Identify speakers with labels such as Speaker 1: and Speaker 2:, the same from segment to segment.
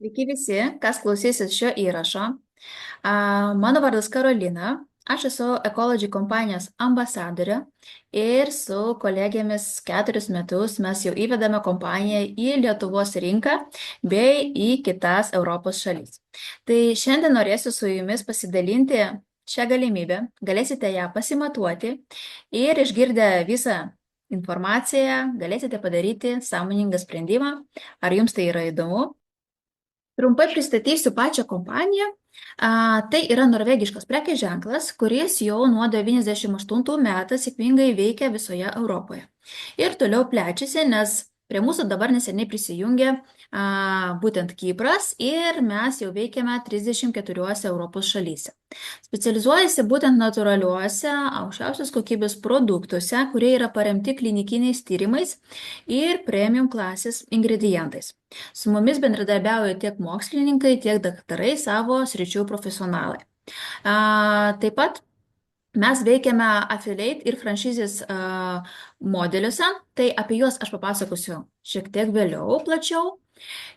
Speaker 1: Sveiki visi, kas klausysis šio įrašo. Mano vardas Karolina, aš esu Ecology kompanijos ambasadorė ir su kolegėmis 4 metus mes jau įvedame kompaniją į Lietuvos rinką bei į kitas Europos šalis. Tai šiandien norėsiu su jumis pasidalinti šią galimybę, galėsite ją pasimatuoti ir išgirdę visą informaciją galėsite padaryti sąmoningą sprendimą, ar jums tai yra įdomu. Trumpai pristatysiu pačią kompaniją. Tai yra norvegiškas prekės ženklas, kuris jau nuo 98 metų sėkmingai veikia visoje Europoje. Ir toliau plečiasi, nes prie mūsų dabar neseniai prisijungė būtent Kipras ir mes jau veikiame 34 Europos šalyse. Specializuojasi būtent natūraliuose, aukščiausios kokybės produktuose, kurie yra paremti klinikiniais tyrimais ir premium klasės ingredientais. Su mumis bendradarbiauja tiek mokslininkai, tiek daktarai savo sričių profesionalai. Taip pat mes veikiame affiliate ir franšizės modeliuose, tai apie juos aš papasakosiu šiek tiek vėliau plačiau.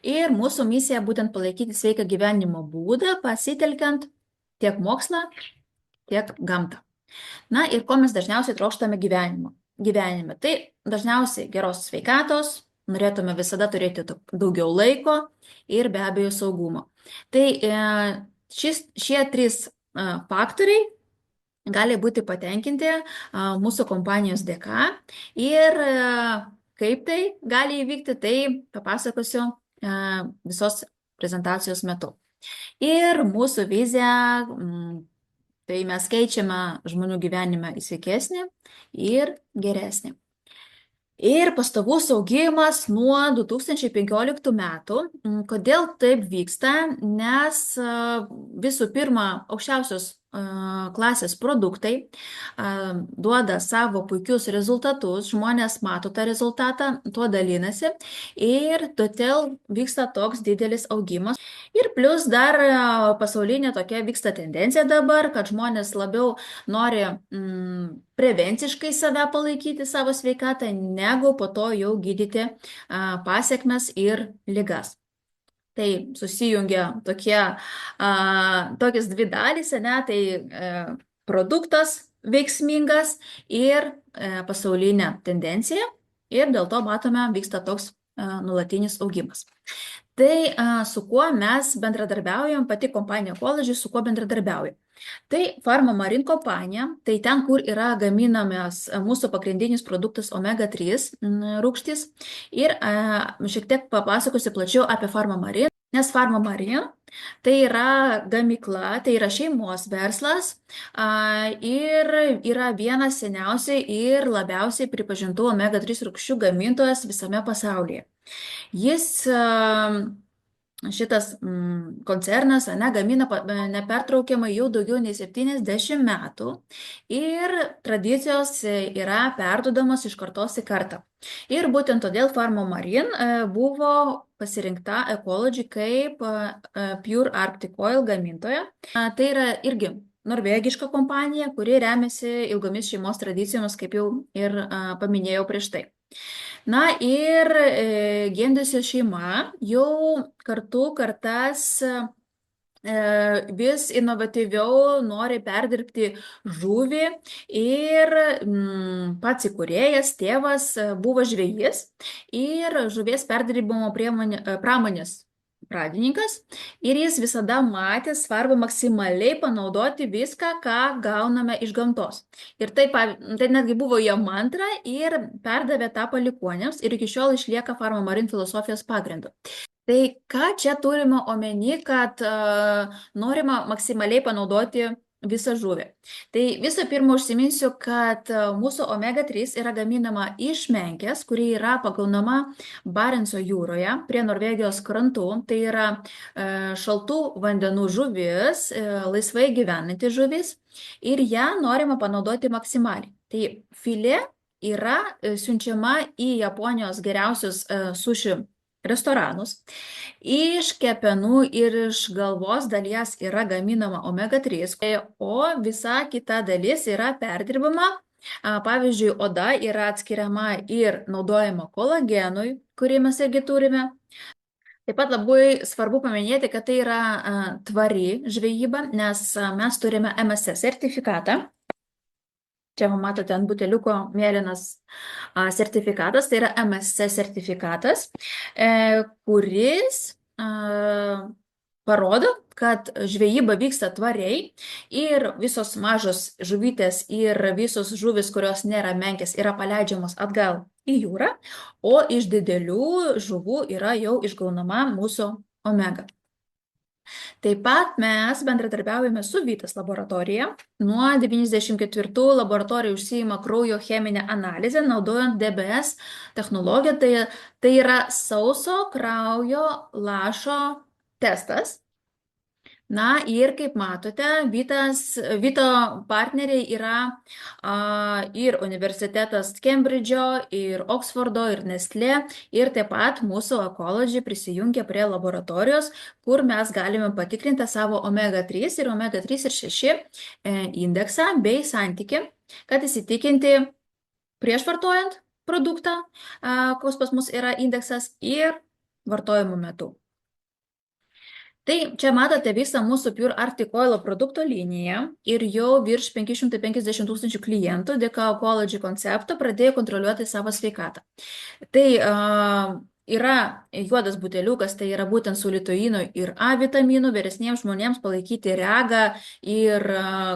Speaker 1: Ir mūsų misija būtent palaikyti sveiką gyvenimo būdą, pasitelkiant tiek mokslą, tiek gamtą. Na ir ko mes dažniausiai trokštame gyvenime. Tai dažniausiai geros sveikatos, norėtume visada turėti daugiau laiko ir be abejo saugumo. Tai šie 3 faktoriai gali būti patenkinti mūsų kompanijos dėka ir kaip tai gali įvykti, tai papasakosiu visos prezentacijos metu. Ir mūsų vizija, tai mes keičiame žmonių gyvenimą į sveikesnį ir geresnį. Ir pastovus augimas nuo 2015 metų. Kodėl taip vyksta? Nes visų pirma, aukščiausios klasės produktai duoda savo puikius rezultatus, žmonės mato tą rezultatą, tuo dalinasi ir todėl vyksta toks didelis augimas. Ir plus dar pasaulinė tokia vyksta tendencija dabar, kad žmonės labiau nori prevenciškai save palaikyti, savo sveikatą, negu po to jau gydyti pasekmes ir ligas. Tai susijungia tokios 2 dalys, tai produktas veiksmingas ir pasaulinė tendencija ir dėl to matome vyksta toks nuolatinis augimas. Tai su kuo mes bendradarbiaujam, pati kompanija Ecology su kuo bendradarbiauja. Tai PharmaMarin kompanija, tai ten, kur yra gaminamas mūsų pagrindinis produktas omega-3 rūgštys. Ir šiek tiek papasakosiu plačiau apie PharmaMarin, nes PharmaMarin tai yra gamykla, tai yra šeimos verslas ir yra vienas seniausiai ir labiausiai pripažintų omega-3 rūgščių gamintojas visame pasaulyje. Šitas koncernas gamina nepertraukiamai jau daugiau nei 70 metų ir tradicijos yra perduodamos iš kartos į kartą. Ir būtent todėl PharmaMarin buvo pasirinkta Ecology kaip Pure Arctic Oil gamintoja. Tai yra irgi norvegiška kompanija, kuri remiasi ilgomis šeimos tradicijomis, kaip jau ir paminėjau prieš tai. Na ir Gendesio šeima jau kartas vis inovatyviau nori perdirbti žuvį ir pats įkūrėjas, tėvas buvo žvejys ir žuvies perdirbimo pramonės pradininkas ir jis visada matė svarbą maksimaliai panaudoti viską, ką gauname iš gamtos. Ir tai netgi buvo jo mantra ir perdavė tą palikuonėms ir iki šiol išlieka PharmaMarin filosofijos pagrindu. Tai ką čia turime omeny, kad norima maksimaliai panaudoti visą žuvį. Tai visų pirma užsiminsiu, kad mūsų omega-3 yra gaminama iš menkės, kuri yra pagaunama Barenco jūroje prie Norvegijos krantų. Tai yra šaltų vandenų žuvis, laisvai gyvenanti žuvis ir ją norima panaudoti maksimaliai. Tai filė yra siunčiama į Japonijos geriausius suši restoranus. Iš kepenų ir iš galvos dalies yra gaminama omega-3, o visa kita dalis yra perdirbama. Pavyzdžiui, oda yra atskiriama ir naudojama kolagenui, kurį mes irgi turime. Taip pat labai svarbu paminėti, kad tai yra tvari žvejyba, nes mes turime MSC sertifikatą. Čia matote ant buteliuko mėlynas sertifikatas, tai yra MSC sertifikatas, kuris parodo, kad žvejyba vyksta tvariai ir visos mažos žuvytės ir visos žuvis, kurios nėra menkės, yra paleidžiamos atgal į jūrą, o iš didelių žuvų yra jau išgaunama mūsų omega. Taip pat mes bendradarbiaujame su Vytas laboratorija. Nuo 94 laboratorija užsiima kraujo cheminę analizę, naudojant DBS technologiją. Tai yra sauso kraujo lašo testas. Na ir kaip matote, Vyto partneriai yra ir universitetas Kembridžo, ir Oksfordo, ir Nestlé, ir taip pat mūsų Ecology prisijungia prie laboratorijos, kur mes galime patikrinti savo omega-3 ir omega-3 ir 6 indeksą bei santykį, kad įsitikinti prieš vartojant produktą, koks pas mus yra indeksas ir vartojimo metu. Tai čia matote visą mūsų Pure Arctic Oil produkto liniją ir jau virš 550 000 klientų dėka Ecology koncepto pradėjo kontroliuoti savo sveikatą. Tai yra juodas buteliukas, tai yra būtent su litoinu ir A vitaminu, vyresniems žmonėms palaikyti regą ir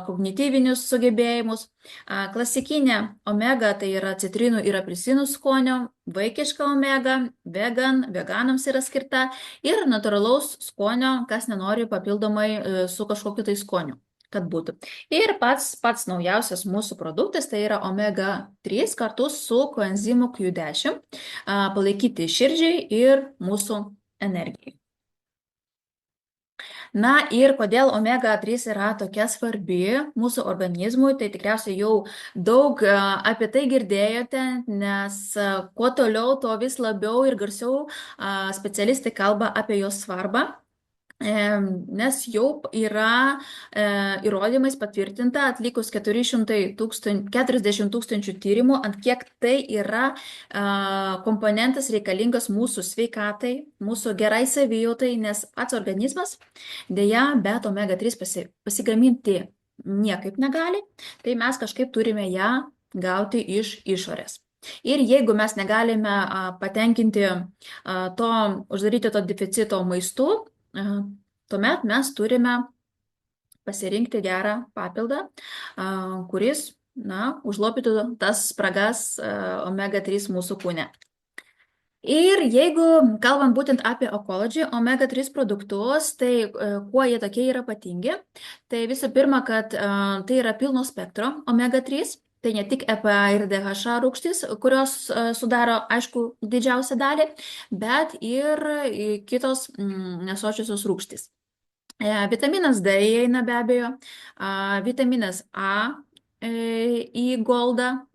Speaker 1: kognityvinius sugebėjimus. Klasikinė omega, tai yra citrinų ir apelsinų skonio, vaikiška omega, veganams yra skirta ir natūralaus skonio, kas nenori papildomai su kažkokiu tai skoniu, kad būtų. Ir pats naujausias mūsų produktas, tai yra omega-3 kartu su koenzimu Q10, palaikyti širdžiai ir mūsų energijai. Na ir kodėl omega-3 yra tokia svarbi mūsų organizmui, tai tikriausiai jau daug apie tai girdėjote, nes kuo toliau, tuo vis labiau ir garsiau specialistai kalba apie jos svarbą. Nes jau yra įrodymais patvirtinta atlikus 40 000 tyrimų, ant kiek tai yra komponentas reikalingas mūsų sveikatai, mūsų gerai savijautai, nes pats organizmas dėja, bet omega-3 pasigaminti niekaip negali, tai mes kažkaip turime ją gauti iš išorės. Ir jeigu mes negalime patenkinti uždaryti to deficito maistu, tuomet mes turime pasirinkti gerą papildą, kuris užlopytų tas spragas omega-3 mūsų kūne. Ir jeigu kalbam būtent apie Ecology omega-3 produktus, tai kuo jie tokie yra ypatingi, tai visų pirma, kad tai yra pilno spektro omega-3, tai ne tik EPA ir DHA rūgštys, kurios sudaro, aišku, didžiausią dalį, bet ir kitos nesočiosios rūgštys. Vitaminas D įeina be abejo, vitaminas A į goldą,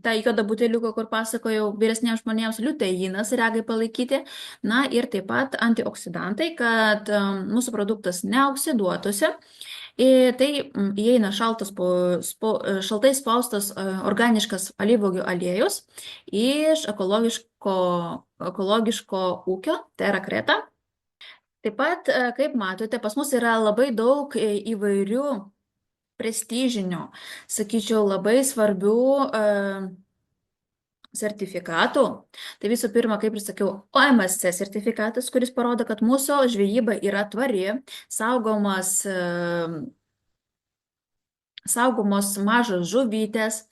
Speaker 1: tą juodą buteliuką, kur pasakojau vyresniems žmonėms, liuteinas regai palaikyti, na ir taip pat antioksidantai, kad mūsų produktas neoksiduotųsi. Tai įeina šaltai spaustas organiškas alyvuogių aliejus iš ekologiško ūkio, Terra Creta. Taip pat, kaip matote, pas mus yra labai daug įvairių prestižinių, sakyčiau, labai svarbių sertifikatų. Tai visų pirma, kaip ir sakiau, OMSC sertifikatas, kuris parodo, kad mūsų žvejyba yra tvari, saugomos mažos žuvytės,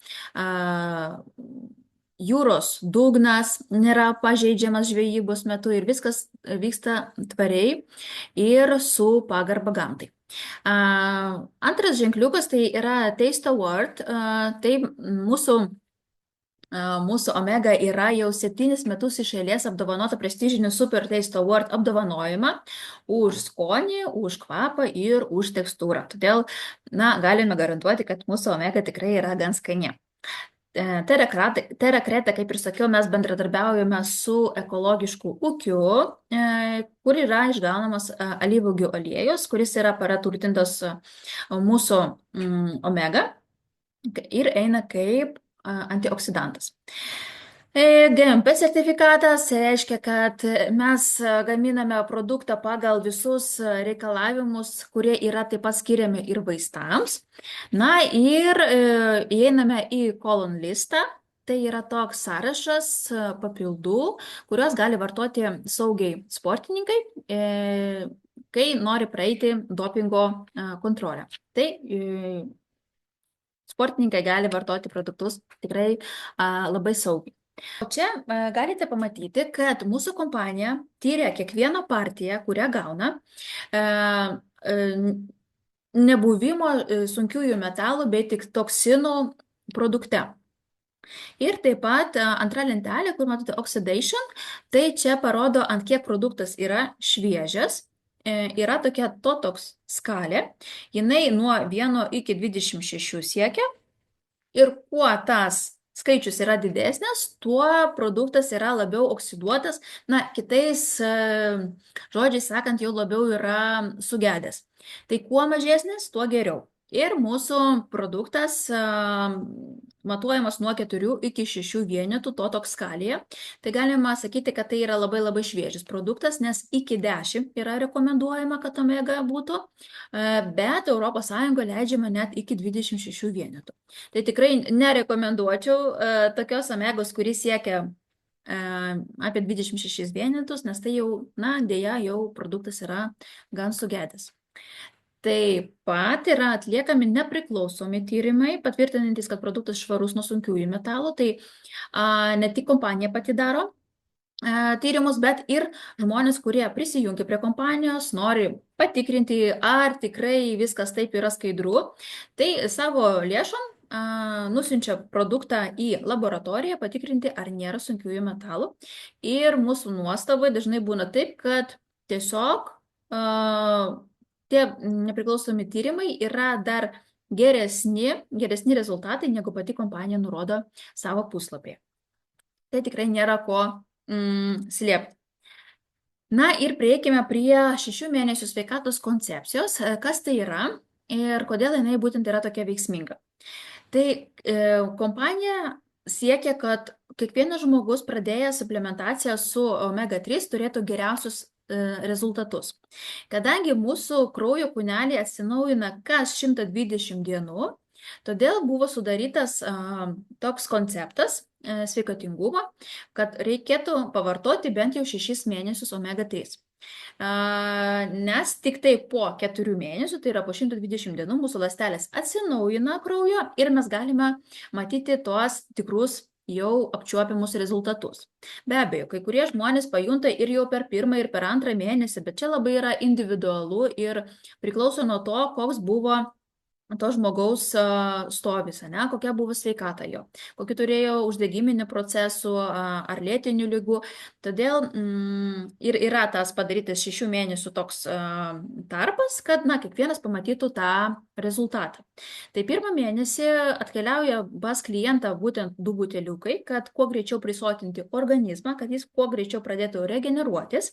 Speaker 1: jūros dugnas nėra pažeidžiamas žvejybos metu ir viskas vyksta tvariai ir su pagarba gamtai. Antras ženkliukas tai yra Taste Award, tai mūsų omega yra jau 7 metus iš eilės apdovanota prestižiniu Super Taste Award apdovanojimą už skonį, už kvapą ir už tekstūrą. Todėl, galime garantuoti, kad mūsų omega tikrai yra gan skani. Terra Creta, kaip ir sakiau, mes bendradarbiaujame su ekologišku ūkiu, kur yra išgaunamas alyvuogių aliejus, kuris yra praturtintas mūsų omega ir eina kaip antioksidantas. GMP sertifikatas reiškia, kad mes gaminame produktą pagal visus reikalavimus, kurie yra taip pat skiriami ir vaistams. Na ir įeiname į kolon listą. Tai yra toks sąrašas papildų, kuriuos gali vartoti saugiai sportininkai, kai nori praeiti dopingo kontrolę. Tai sportininkai gali vartoti produktus tikrai labai saugiai. O čia galite pamatyti, kad mūsų kompanija tyria kiekvieną partiją, kurią gauna, nebuvimo sunkiųjų metalų bei tik toksinų produkte. Ir taip pat antra lentelė, kur matote oxidation, tai čia parodo, ant kiek produktas yra šviežias. Yra tokia TOTOX skalė, jinai nuo 1 iki 26 siekia. Ir kuo tas skaičius yra didesnis, tuo produktas yra labiau oksiduotas, na, kitais žodžiais sakant, jau labiau yra sugedęs. Tai kuo mažesnis, tuo geriau. Ir mūsų produktas matuojamas nuo 4 iki 6 vienetų TOTOX skalėje. Tai galima sakyti, kad tai yra labai labai šviežias produktas, nes iki 10 yra rekomenduojama, kad omega būtų, bet ES leidžiama net iki 26 vienetų. Tai tikrai nerekomenduočiau tokios omegos, kuris siekia apie 26 vienetus, nes tai jau, na, dėja, jau produktas yra gan sugedęs. Taip pat yra atliekami nepriklausomi tyrimai, patvirtinantys, kad produktas švarus nuo sunkiųjų metalų. Tai ne tik kompanija pati daro tyrimus, bet ir žmonės, kurie prisijungia prie kompanijos, nori patikrinti, ar tikrai viskas taip yra skaidru. Tai savo lėšom nusiunčia produktą į laboratoriją patikrinti, ar nėra sunkiųjų metalų. Ir mūsų nuostabai dažnai būna taip, kad tiesiog tie nepriklausomi tyrimai yra dar geresni rezultatai, negu pati kompanija nurodo savo puslapyje. Tai tikrai nėra ko slėpti. Na ir prieikime prie 6 mėnesių sveikatos koncepcijos, kas tai yra ir kodėl jinai būtent yra tokia veiksminga. Tai kompanija siekia, kad kiekvienas žmogus pradėjęs suplementaciją su omega-3 turėtų geriausius rezultatus. Kadangi mūsų kraujo kūneliai atsinaujina kas 120 dienų, todėl buvo sudarytas toks konceptas sveikatingumo, kad reikėtų pavartoti bent jau 6 mėnesius omega-3. Nes tik tai po 4 mėnesių, tai yra po 120 dienų, mūsų ląstelės atsinaujina kraujo ir mes galime matyti tuos tikrus jau apčiuopiamus rezultatus. Be abejo, kai kurie žmonės pajunta ir jau per 1 ir per 2 mėnesį, bet čia labai yra individualu ir priklauso nuo to, koks buvo to žmogaus stovis, kokia buvo sveikata jo, kokį turėjo uždegiminį procesų ar lėtinių ligų. Todėl ir yra tas padarytas 6 mėnesių toks tarpas, kad kiekvienas pamatytų tą rezultatą. Tai 1 mėnesį atkeliauja pas klientą būtent 2 buteliukai, kad kuo greičiau prisotinti organizmą, kad jis kuo greičiau pradėtų regeneruotis.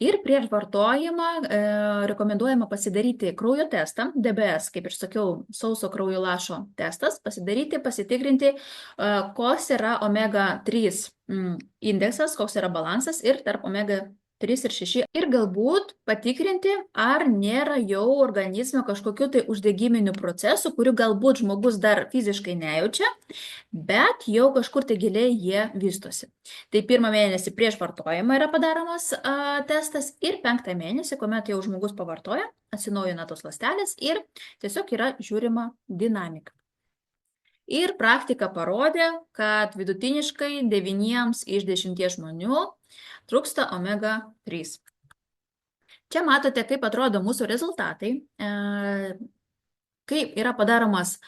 Speaker 1: Ir prieš vartojimą rekomenduojama pasidaryti kraujo testą, DBS, kaip ir sakiau, sauso kraujo lašo testas, pasitikrinti, koks yra omega-3 indeksas, koks yra balansas ir tarp omega-3 ir 6. Ir galbūt patikrinti, ar nėra jau organizme kažkokių tai uždegiminių procesų, kurių galbūt žmogus dar fiziškai nejaučia, bet jau kažkur tai giliai jie vystosi. Tai 1 mėnesį prieš vartojimą yra padaromas testas ir 5 mėnesį, kuomet jau žmogus pavartoja, atsinaujina tos ląstelės ir tiesiog yra žiūrima dinamika. Ir praktika parodė, kad vidutiniškai 9 iš 10 žmonių trūksta omega-3. Čia matote, kaip atrodo mūsų rezultatai. Kai yra padaromas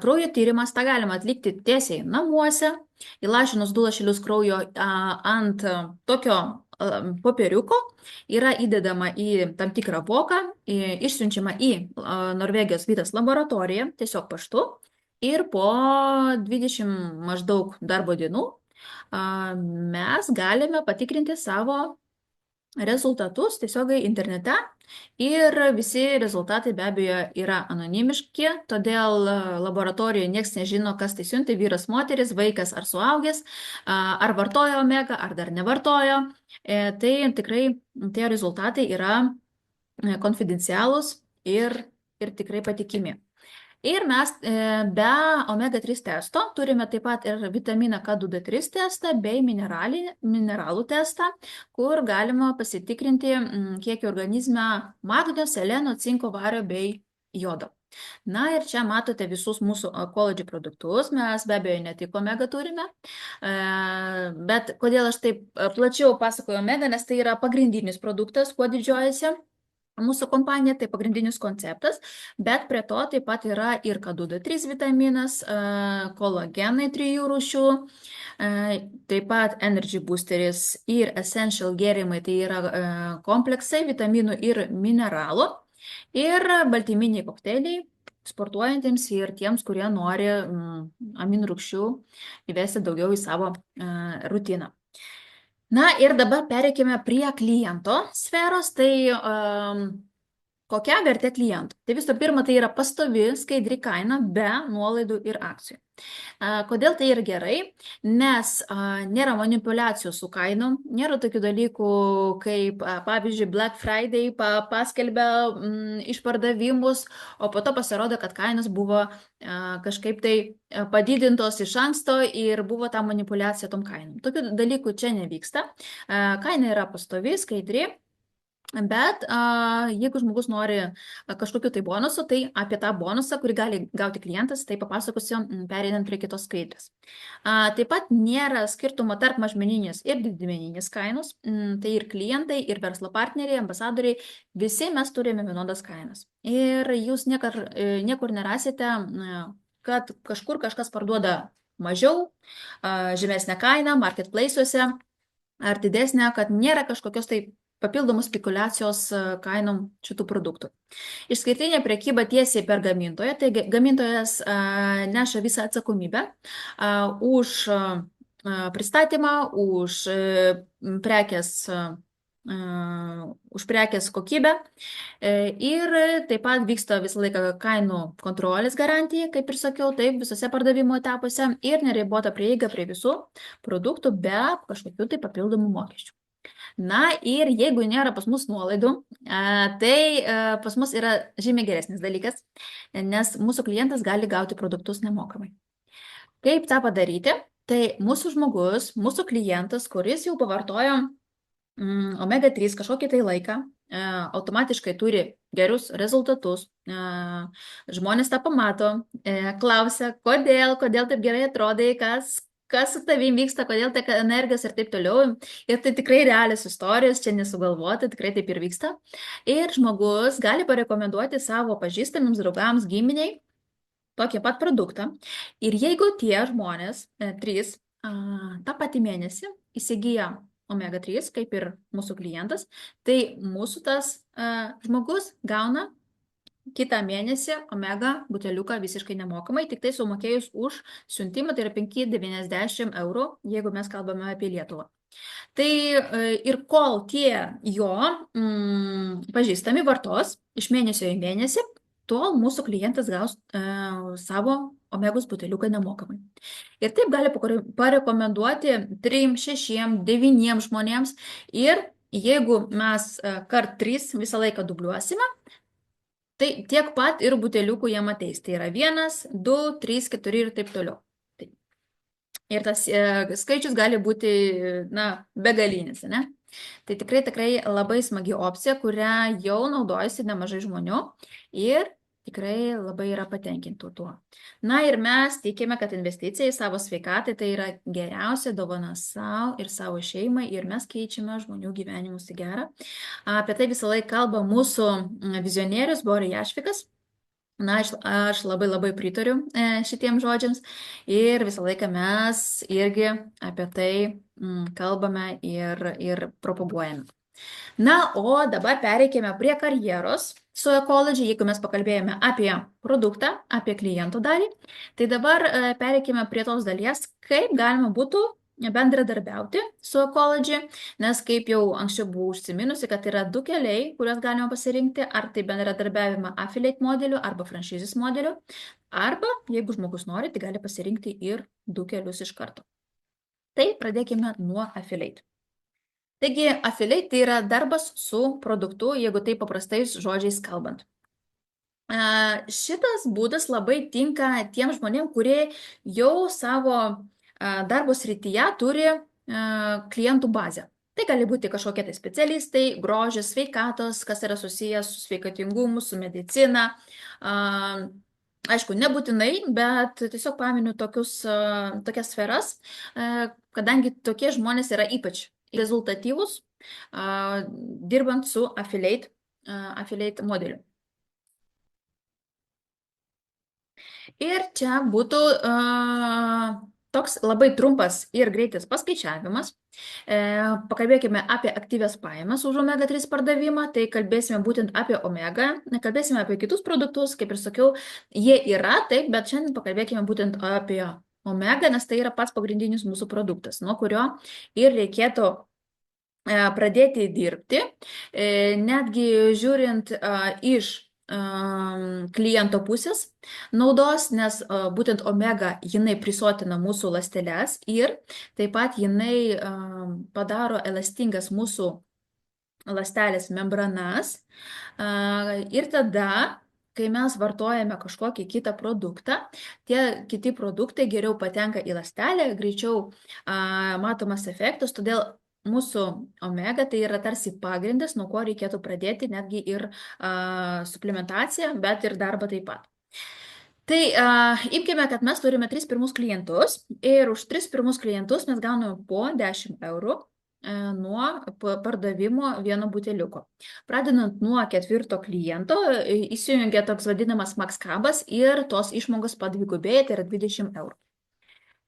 Speaker 1: kraujo tyrimas, tą galima atlikti tiesiai namuose, įlašinus 2 lašelius kraujo ant tokio popieriuko, yra įdedama į tam tikrą voką, išsiunčiama į Norvegijos Vitas laboratoriją, tiesiog paštu, ir po 20 maždaug darbo dienų mes galime patikrinti savo rezultatus tiesiogiai internete ir visi rezultatai be abejo yra anonimiški, todėl laboratorijoje niekas nežino, kas tai siunti, vyras, moteris, vaikas ar suaugęs, ar vartojo omega, ar dar nevartojo. Tai tikrai tie rezultatai yra konfidencialūs ir tikrai patikimi. Ir mes be omega-3 testo turime taip pat ir vitaminą K2D3 testą bei mineralų testą, kur galima pasitikrinti kiekį organizme magnio, seleno, cinko, vario bei jodo. Na ir čia matote visus mūsų Ecology produktus, mes be abejo ne tik omega turime, bet kodėl aš taip plačiau pasakoju omega, nes tai yra pagrindinis produktas, kuo didžiuojasi mūsų kompanija, tai pagrindinis konceptas, bet prie to taip pat yra ir K2D3 vitaminas, kolagenai 3 rūšių, taip pat Energy Boosteris ir Essential gėrimai, tai yra kompleksai vitaminų ir mineralų, ir baltyminiai kokteiliai sportuojantiems ir tiems, kurie nori aminrūgščių įvesti daugiau į savo rutiną. Na ir dabar pereikime prie kliento sferos, tai kokia vertė klientų? Tai visų pirma, tai yra pastovi, skaidri kaina be nuolaidų ir akcijų. Kodėl tai yra gerai? Nes nėra manipulacijų su kainom, nėra tokių dalykų kaip, pavyzdžiui, Black Friday paskelbia išpardavimus, o po to pasirodo, kad kainos buvo kažkaip tai padidintos iš anksto ir buvo ta manipulacija tom kainom. Tokių dalykų čia nevyksta. Kaina yra pastovi, skaidri. Bet jeigu žmogus nori kažkokiu tai bonusu, tai apie tą bonusą, kurį gali gauti klientas, tai papasakosiu pereinant prie kitos skaidrės. Taip pat nėra skirtumo tarp mažmeninės ir didmeninės kainos, tai ir klientai, ir verslo partneriai, ambasadoriai, visi mes turime vienodas kainas. Ir jūs niekur nerasite, kad kažkur kažkas parduoda mažiau, žemesnę kainą, marketplace'uose, ar didesnę, kad nėra kažkokios tai papildomos spekulacijos kainom šitų produktų. Išskirtinė prekyba tiesiai per gamintoją, tai gamintojas neša visą atsakomybę už pristatymą, už prekės kokybę ir taip pat vyksta visą laiką kainų kontrolės garantija, kaip ir sakiau, taip visose pardavimo etapuose ir neribota prieiga prie visų produktų be kažkokių tai papildomų mokesčių. Na ir jeigu nėra pas mus nuolaidų, tai pas mus yra žymiai geresnis dalykas, nes mūsų klientas gali gauti produktus nemokamai. Kaip tą padaryti? Tai mūsų žmogus, mūsų klientas, kuris jau pavartojo omega-3 kažkokį tai laiką, automatiškai turi gerus rezultatus, žmonės tą pamato, klausia, kodėl taip gerai atrodai, kas su tavim vyksta, kodėl tiek energijos ir taip toliau. Ir tai tikrai realios istorijos, čia nesugalvota, tikrai taip ir vyksta. Ir žmogus gali parekomenduoti savo pažįstamiems, draugams, giminiai tokį pat produktą. Ir jeigu tie žmonės, 3, tą patį mėnesį įsigyja omega-3, kaip ir mūsų klientas, tai mūsų tas žmogus gauna kitą mėnesį omega buteliuką visiškai nemokamai, tik tai sumokėjus už siuntimą, tai yra 5,90 €, jeigu mes kalbame apie Lietuvą. Tai ir kol tie jo pažįstami vartos iš mėnesio į mėnesį, tol mūsų klientas gaus savo omegos buteliuką nemokamai. Ir taip gali parekomenduoti 3, 6, 9 žmonėms ir jeigu mes kart 3 visą laiką dubliuosime, tai tiek pat ir buteliukų jiem ateis. Tai yra 1, 2, 3, 4 ir taip toliau. Ir tas skaičius gali būti, begalinis, ne? Tai tikrai labai smagi opcija, kurią jau naudojasi nemažai žmonių ir tikrai labai yra patenkintų tuo. Na ir mes tikime, kad investicija į savo sveikatą tai yra geriausia dovana savo ir savo šeimai ir mes keičiame žmonių gyvenimus į gerą. Apie tai visą laiką kalba mūsų vizionierius Boris Jašvikas. Na, aš labai pritariu šitiems žodžiams ir visą laiką mes irgi apie tai kalbame ir propaguojame. Na, o dabar pereikime prie karjeros su Ecology, jeigu mes pakalbėjome apie produktą, apie klientų dalį, tai dabar pereikime prie tos dalies, kaip galima būtų bendradarbiauti su Ecology, nes kaip jau anksčiau buvau užsiminusi, kad yra du keliai, kuriuos galima pasirinkti, ar tai bendradarbiavimą affiliate modeliu arba franšizės modeliu, arba jeigu žmogus nori, tai gali pasirinkti ir du kelius iš karto. Tai pradėkime nuo affiliate. Taigi, affiliate tai yra darbas su produktu, jeigu tai paprastais žodžiais kalbant. Šitas būdas labai tinka tiem žmonėm, kurie jau savo darbo srityje turi klientų bazę. Tai gali būti kažkokie tai specialistai, grožis, sveikatos, kas yra susijęs su sveikatingumu, su medicina. Aišku, nebūtinai, bet tiesiog paminiu tokias sferas, kadangi tokie žmonės yra ypač rezultatyvūs, dirbant su affiliate modeliu. Ir čia būtų toks labai trumpas ir greitas paskaičiavimas. Pakalbėkime apie aktyvias pajamas už omega-3 pardavimą, tai kalbėsime būtent apie omega, kalbėsime apie kitus produktus, kaip ir sakiau, jie yra, taip, bet šiandien pakalbėkime būtent apie omega, nes tai yra pats pagrindinis mūsų produktas, nuo kurio ir reikėtų pradėti dirbti, netgi žiūrint iš kliento pusės naudos, nes būtent omega jinai prisotina mūsų ląsteles ir taip pat jinai padaro elastingas mūsų ląstelės membranas ir tada, kai mes vartojame kažkokį kitą produktą, tie kiti produktai geriau patenka į ląstelę, greičiau matomas efektas, todėl mūsų omega tai yra tarsi pagrindas, nuo ko reikėtų pradėti netgi ir suplementaciją, bet ir darbą taip pat. Tai imkime, kad mes turime 3 pirmus klientus ir už 3 pirmus klientus mes gauname po 10 eurų nuo pardavimo vieno buteliuko. Pradedant nuo 4 kliento įsijungia toks vadinamas makskabas ir tos išmokos padvigubėja, tai yra 20 eurų.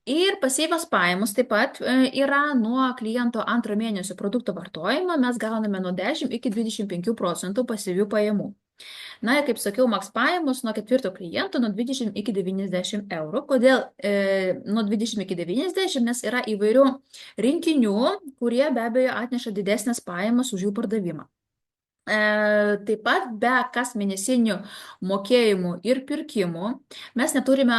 Speaker 1: Ir pasyvios pajamos taip pat yra nuo kliento antro mėnesio produkto vartojimo, mes gauname nuo 10 iki 25% pasyvių pajamų. Na ir kaip sakiau, maks pajamos nuo 4 kliento nuo 20 iki 90 eurų. Kodėl nuo 20 iki 90? Nes yra įvairių rinkinių, kurie be abejo atneša didesnės pajamas už jų pardavimą. Taip pat be kas mėnesinių mokėjimų ir pirkimų mes neturime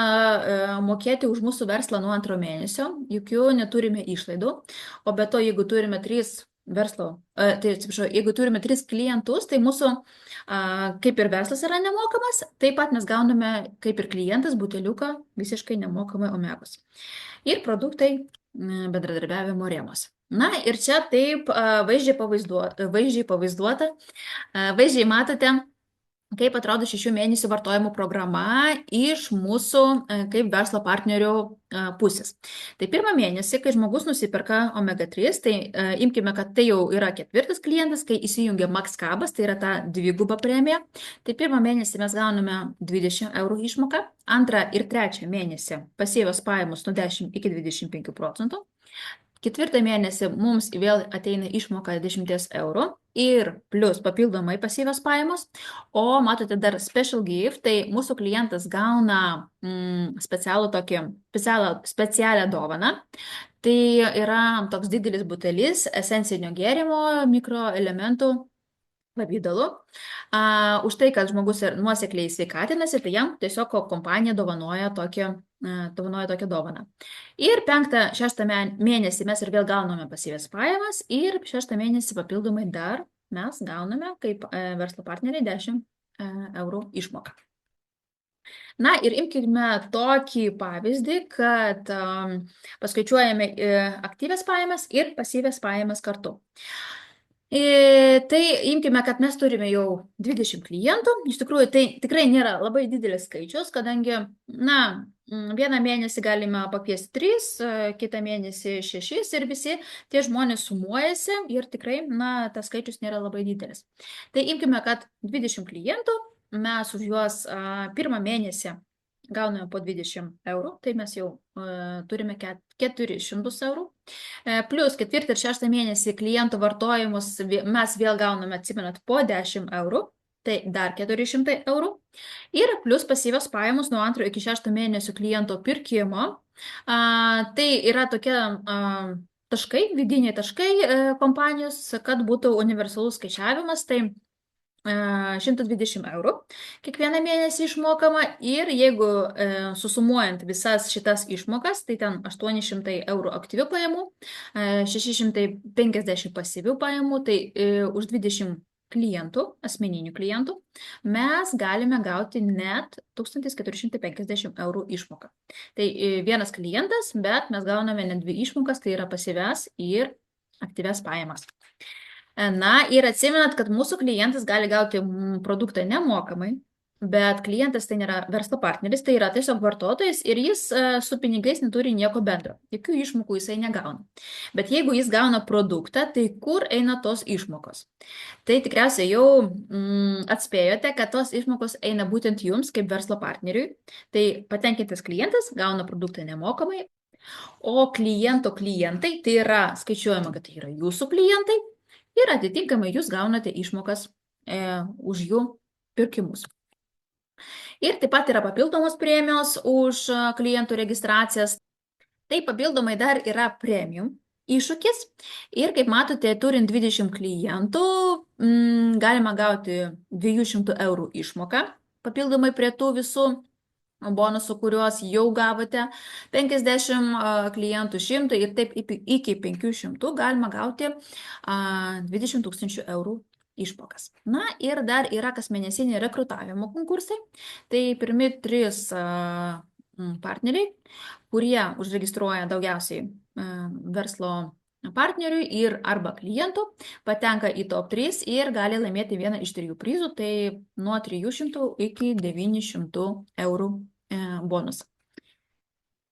Speaker 1: mokėti už mūsų verslą nuo antro mėnesio, jokių neturime išlaidų, o be to, jeigu turime 3 jeigu turime 3 klientus, tai mūsų kaip ir verslas yra nemokamas, taip pat mes gauname kaip ir klientas buteliuką visiškai nemokamai omegos. Ir produktai bendradarbiavimo rėmose. Na ir čia taip vaizdžiai pavaizduota, vaizdžiai matote, kaip atrodo 6 mėnesių vartojimo programa iš mūsų kaip verslo partnerių pusės. Tai pirmą mėnesį, kai žmogus nusiperka omega-3, tai imkime, kad tai jau yra 4 klientas, kai įsijungia makskabas, tai yra ta dviguba premija, tai pirmą mėnesį mes gauname 20 eurų išmoką, antrą ir trečią mėnesį pasyvios pajamos nuo 10 iki 25%. 4 mėnesį mums vėl ateina išmoka 10 eurų ir plus papildomai pasyvios pajamos, o matote dar special gift, tai mūsų klientas gauna specialią dovaną. Tai yra toks didelis butelis esencinio gėrimo mikroelementų pavydalu. Už tai, kad žmogus nuosekliai sveikatinasi, tai jam tiesiog kompanija dovanoja tokią dovaną. Ir 5-6 mėnesį mes ir vėl gauname pasyvias pajamas ir 6 mėnesį papildomai dar mes gauname kaip verslo partneriai 10 eurų išmoką. Na ir imkime tokį pavyzdį, kad paskaičiuojame aktyvias pajamas ir pasyvias pajamas kartu. Tai imkime, kad mes turime jau 20 klientų. Iš tikrųjų, tai tikrai nėra labai didelis skaičius, kadangi, vieną mėnesį galime pakviesti 3, kitą mėnesį 6 ir visi tie žmonės sumuojasi ir tikrai, tas skaičius nėra labai didelis. Tai imkime, kad 20 klientų, mes už juos pirmą mėnesį gauname po 20 eurų, tai mes jau turime 400 eurų. Plus 4 ir 6 mėnesį klientų vartojimus mes vėl gauname, atsimenat, po 10 eurų, tai dar 400 eurų. Ir plus pasyvios pajamos nuo 2 iki 6 mėnesio kliento pirkimo, Tai yra tokie taškai, vidiniai taškai kompanijos, kad būtų universalus skaičiavimas. Tai 120 eurų kiekvieną mėnesį išmokama ir jeigu susumuojant visas šitas išmokas, tai ten 800 eurų aktyvių pajamų, 650 pasyvių pajamų, tai už 20 klientų, asmeninių klientų, mes galime gauti net 1450 eurų išmoką. Tai vienas klientas, bet mes gauname net dvi išmokas, tai yra pasyvias ir aktyvias pajamas. Na ir atsimenat, kad mūsų klientas gali gauti produktą nemokamai, bet klientas tai nėra verslo partneris, tai yra tiesiog vartotojas ir jis su pinigais neturi nieko bendro, jokių išmokų jisai negauna. Bet jeigu jis gauna produktą, tai kur eina tos išmokos? Tai tikriausiai jau atspėjote, kad tos išmokos eina būtent jums kaip verslo partneriui. Tai patenkintas klientas gauna produktą nemokamai, o kliento klientai, tai yra skaičiuojama, kad tai yra jūsų klientai, ir atitinkamai jūs gaunate išmokas už jų pirkimus. Ir taip pat yra papildomos premijos už klientų registracijas. Tai papildomai dar yra premium iššūkis. Ir kaip matote, turint 20 klientų, galima gauti 200 eurų išmoką papildomai prie tų visų bonusų, kuriuos jau gavote, 50 klientų 100 ir taip iki 500 galima gauti 20 000 eurų išmokas. Na ir dar yra kasmėnesiniai rekrutavimo konkursai. Tai pirmi 3 partneriai, kurie užregistruoja daugiausiai verslo partneriui ir arba klientų, patenka į top 3 ir gali laimėti vieną iš 3 prizų, tai nuo 300 iki 900 eurų bonusą.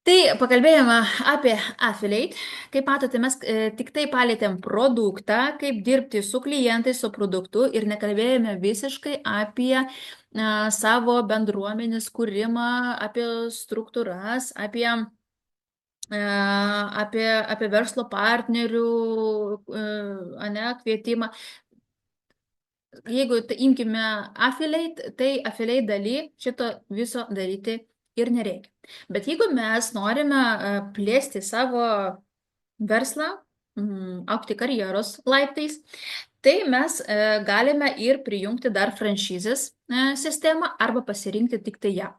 Speaker 1: Tai pakalbėjome apie affiliate. Kaip matote, mes tik tai palėtėm produktą, kaip dirbti su klientais, su produktu ir nekalbėjome visiškai apie savo bendruomenės kūrimą, apie struktūras, apie verslo partnerių kvietimą. Jeigu imkime affiliate, tai affiliate daly šito viso daryti ir nereikia. Bet jeigu mes norime plėsti savo verslą, augti karjeros laiptais, tai mes galime ir prijungti dar franšizės sistemą arba pasirinkti tik tai ją.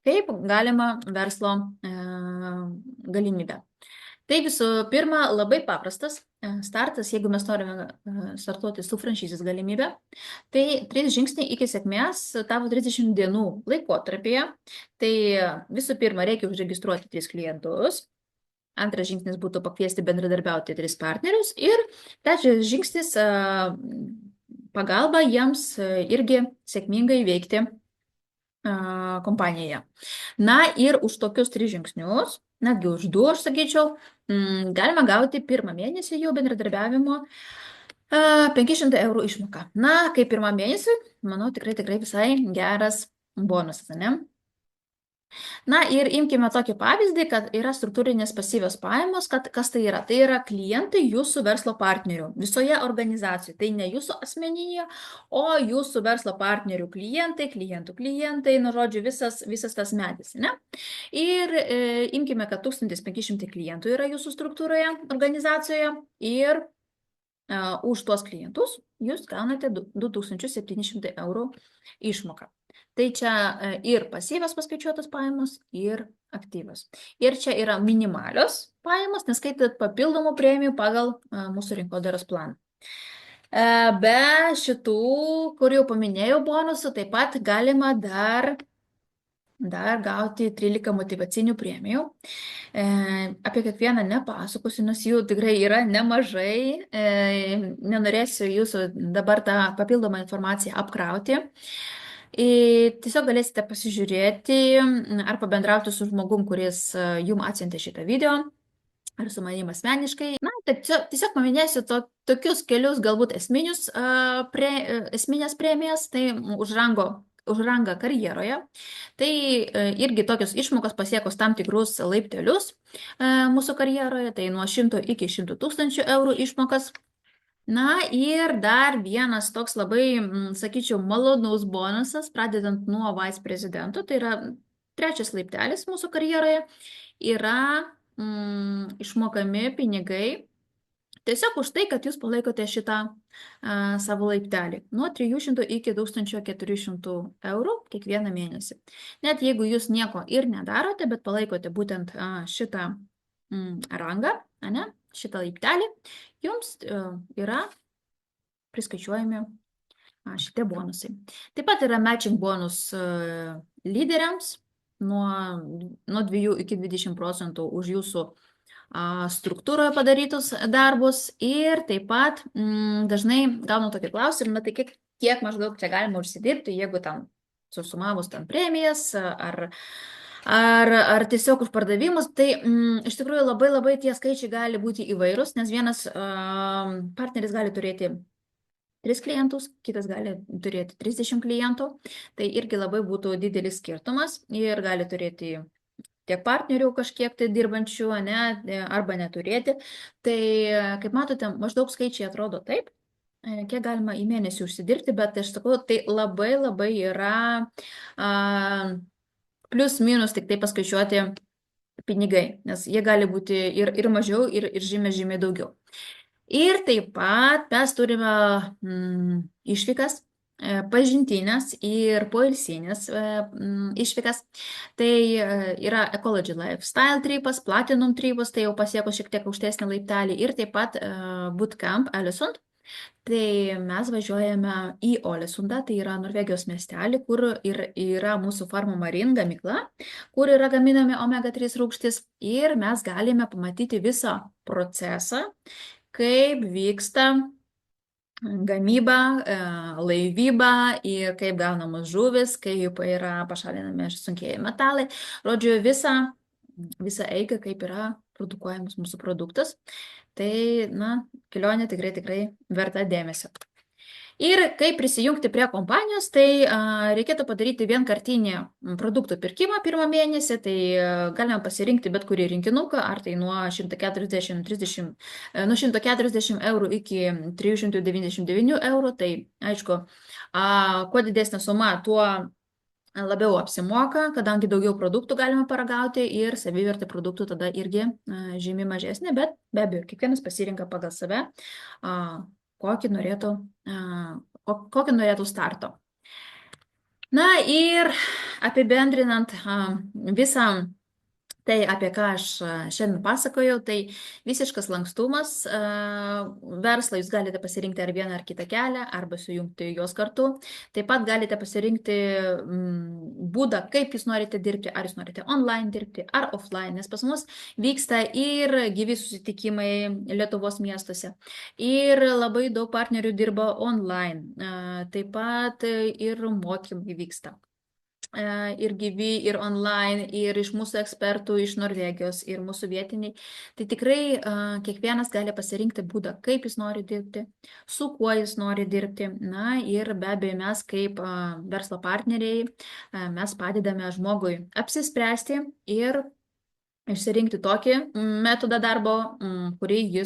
Speaker 1: Kaip galima verslo galimybę. Tai visų pirma, labai paprastas startas, jeigu mes norime startuoti su franšizės galimybė, tai 3 žingsniai iki sėkmės tavo 30 dienų laikotarpyje. Tai visų pirma, reikia užregistruoti 3 klientus. Antras žingsnis būtų pakviesti bendradarbiauti 3 partnerius. Ir trečias žingsnis pagalba jiems irgi sėkmingai veikti kompanijoje. Na ir už tokius 3 žingsnius, netgi už 2, aš sakyčiau, galima gauti pirmą mėnesį jau bendradarbiavimo 500 eurų išmoką. Na, kaip pirmą mėnesį, manau, tikrai visai geras bonusas, ne? Na ir imkime tokį pavyzdį, kad yra struktūrinės pasyvios pajamos, kas tai yra? Tai yra klientai jūsų verslo partnerių visoje organizacijoje. Tai ne jūsų asmeninė, o jūsų verslo partnerių klientai, klientų klientai, nu žodžiu, visas tas medis, ne? Ir imkime, kad 1500 klientų yra jūsų struktūroje, organizacijoje ir už tuos klientus jūs gaunate 2700 eurų išmoką. Tai čia ir pasyvios paskaičiuotos pajamos, ir aktyvios. Ir čia yra minimalios pajamos, neskaitant papildomų premijų pagal mūsų rinkodaros planą. Be šitų, kur jau paminėjau bonusų, taip pat galima dar gauti 13 motyvacinių premijų. Apie kiekvieną nepasakosiu, nes jų tikrai yra nemažai. Nenorėsiu jūsų dabar tą papildomą informaciją apkrauti. Tiesiog galėsite pasižiūrėti ar pabendrauti su žmogum, kuris jums atsiuntė šitą video, ar su manim asmeniškai. Na, tiesiog paminėsiu tokius kelius galbūt esminės premijas, tai už rangą karjeroje. Tai irgi tokios išmokos pasiekus tam tikrus laiptelius mūsų karjeroje, tai nuo 100 iki 100 000 eurų išmokas. Na ir dar vienas toks labai, sakyčiau, malonus bonusas, pradedant nuo vice prezidento, tai yra 3 laiptelis mūsų karjeroje. yra išmokami pinigai tiesiog už tai, kad jūs palaikote šitą savo laiptelį. Nuo 300 iki 1400 eurų kiekvieną mėnesį. Net jeigu jūs nieko ir nedarote, bet palaikote būtent šitą rangą, ane, šitą laiptelį, jums yra priskaičiuojami šitie bonusai. Taip pat yra matching bonus lyderiams nuo 2 iki 20% už jūsų struktūroje padarytus darbus ir taip pat dažnai gaunu tokį klausimą, tai kiek maždaug čia galima užsidirbti, jeigu tam susumavus tam premijas ar tiesiog už pardavimus, tai iš tikrųjų labai tie skaičiai gali būti įvairūs, nes vienas partneris gali turėti 3 klientus, kitas gali turėti 30 klientų, tai irgi labai būtų didelis skirtumas ir gali turėti tiek partnerių kažkiek tai dirbančių, arba neturėti. Tai, kaip matote, maždaug skaičiai atrodo taip, kiek galima į mėnesį užsidirbti, bet aš sakau, tai labai yra plius minus tik tai paskaičiuoti pinigai, nes jie gali būti ir mažiau, ir žymiai daugiau. Ir taip pat mes turime išvykas, pažintinės ir poilsinės išvykas. Tai yra Ecology Lifestyle tripas, Platinum tripas, tai jau pasiekus šiek tiek aukštesnį laiptelį, ir taip pat Bootcamp Ålesund. Tai mes važiuojame į Ålesundą, tai yra Norvegijos miestelį, kur yra mūsų Pharma Marin gamykla, kur yra gaminami omega-3 rūgštys, ir mes galime pamatyti visą procesą, kaip vyksta gamyba, laivyba ir kaip gaunamos žuvis, kaip yra pašalinami sunkieji metalai. Žodžiu, visą eigą, kaip yra produkuojamas mūsų produktas. Tai, kelionė tikrai verta dėmesio. Ir kaip prisijungti prie kompanijos, tai reikėtų padaryti vienkartinį produktų pirkimą pirmą mėnesį, tai galime pasirinkti bet kurį rinkinuką, ar tai nuo 140 eurų iki 399 eurų, tai aišku, kuo didesnė suma, tuo labiau apsimoka, kadangi daugiau produktų galima paragauti ir savivertė produktų tada irgi žymiai mažesnė, bet be abejo, kiekvienas pasirinka pagal save, kokį norėtų starto. Na ir apibendrinant visą tai, apie ką aš šiandien pasakojau, tai visiškas lankstumas verslą, jūs galite pasirinkti ar vieną ar kitą kelią, arba sujungti juos kartu. Taip pat galite pasirinkti būdą, kaip jūs norite dirbti, ar jūs norite online dirbti, ar offline, nes pas mus vyksta ir gyvi susitikimai Lietuvos miestuose, ir labai daug partnerių dirba online, taip pat ir mokymai vyksta. Ir gyvi, ir online, ir iš mūsų ekspertų, iš Norvegijos, ir mūsų vietiniai. Tai tikrai kiekvienas gali pasirinkti būdą, kaip jis nori dirbti, su kuo jis nori dirbti. Na ir be abejo mes kaip verslo partneriai, mes padedame žmogui apsispręsti ir išsirinkti tokį metodą darbo, kuriuo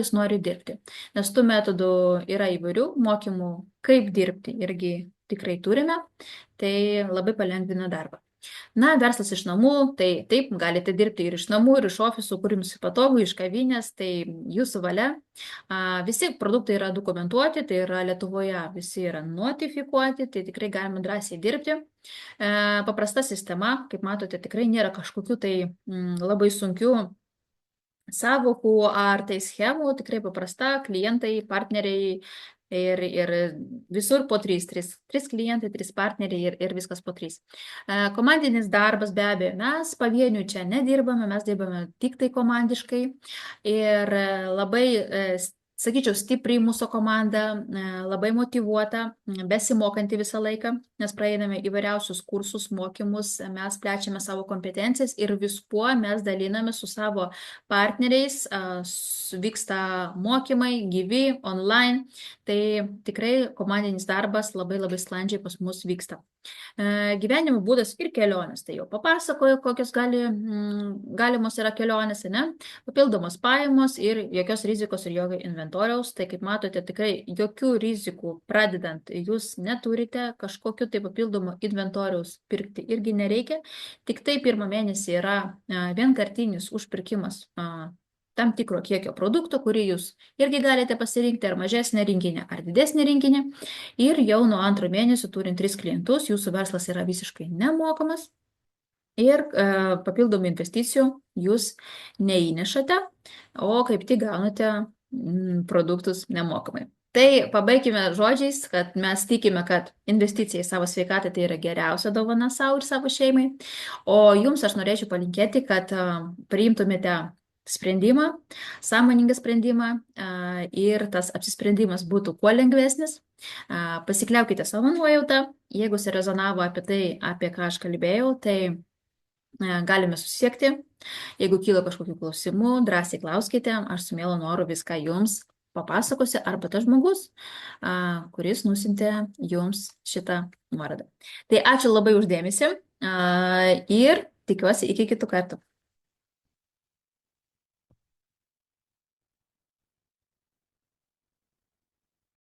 Speaker 1: jis nori dirbti. Nes tų metodų yra įvairių, mokymų, kaip dirbti irgi tikrai turime, tai labai palengvina darbą. Na, verslas iš namų, tai taip, galite dirbti ir iš namų, ir iš ofisų, kur jums patogu, iš kavinės, tai jūsų valia. Visi produktai yra dokumentuoti, tai yra Lietuvoje visi yra notifikuoti, tai tikrai galima drąsiai dirbti. Paprasta sistema, kaip matote, tikrai nėra kažkokių tai labai sunkių savokų ar tai schemų, tikrai paprasta, klientai, partneriai ir visur po 3 klientai, 3 partneriai ir viskas po 3. Komandinis darbas, be abejo, mes pavienių čia nedirbame, mes dirbame tik tai komandiškai ir labai sakyčiau, stipriai mūsų komanda, labai motyvuota, besimokanti visą laiką, nes praeiname įvairiausius kursus, mokymus, mes plečiame savo kompetencijas ir viskuo mes daliname su savo partneriais, vyksta mokymai, gyvi, online, tai tikrai komandinis darbas labai sklandžiai pas mus vyksta. Gyvenimo būdas ir kelionės. Tai jau papasakoju, kokios galimos yra kelionės, ne? Papildomos pajamos ir jokios rizikos ir jokio inventoriaus. Tai kaip matote, tikrai jokių rizikų pradedant jūs neturite, kažkokiu tai papildomo inventoriaus pirkti irgi nereikia. Tik tai pirmą mėnesį yra vienkartinis užpirkimas tam tikro kiekio produkto, kurį jūs irgi galite pasirinkti ar mažesnę rinkinį, ar didesnį rinkinį. Ir jau nuo antro mėnesio, turint 3 klientus, jūsų verslas yra visiškai nemokamas ir papildomų investicijų jūs neįnešate, o kaip tik gaunate produktus nemokamai. Tai pabaigime žodžiais, kad mes tikime, kad investicija į savo sveikatą tai yra geriausia dovana savo ir savo šeimai. O jums aš norėčiau palinkėti, kad priimtumėte sprendimą, sąmoningą sprendimą ir tas apsisprendimas būtų kuo lengvesnis. Pasikliaukite savo nuojautą, jeigu surezonavo apie tai, apie ką aš kalbėjau, tai galime susisiekti. Jeigu kyla kažkokių klausimų, drąsiai klauskite, aš su mielu noru viską jums papasakosiu, arba tas žmogus, kuris nusintė jums šitą nuorodą. Tai ačiū labai uždėmesi ir tikiuosi iki kitų kartų.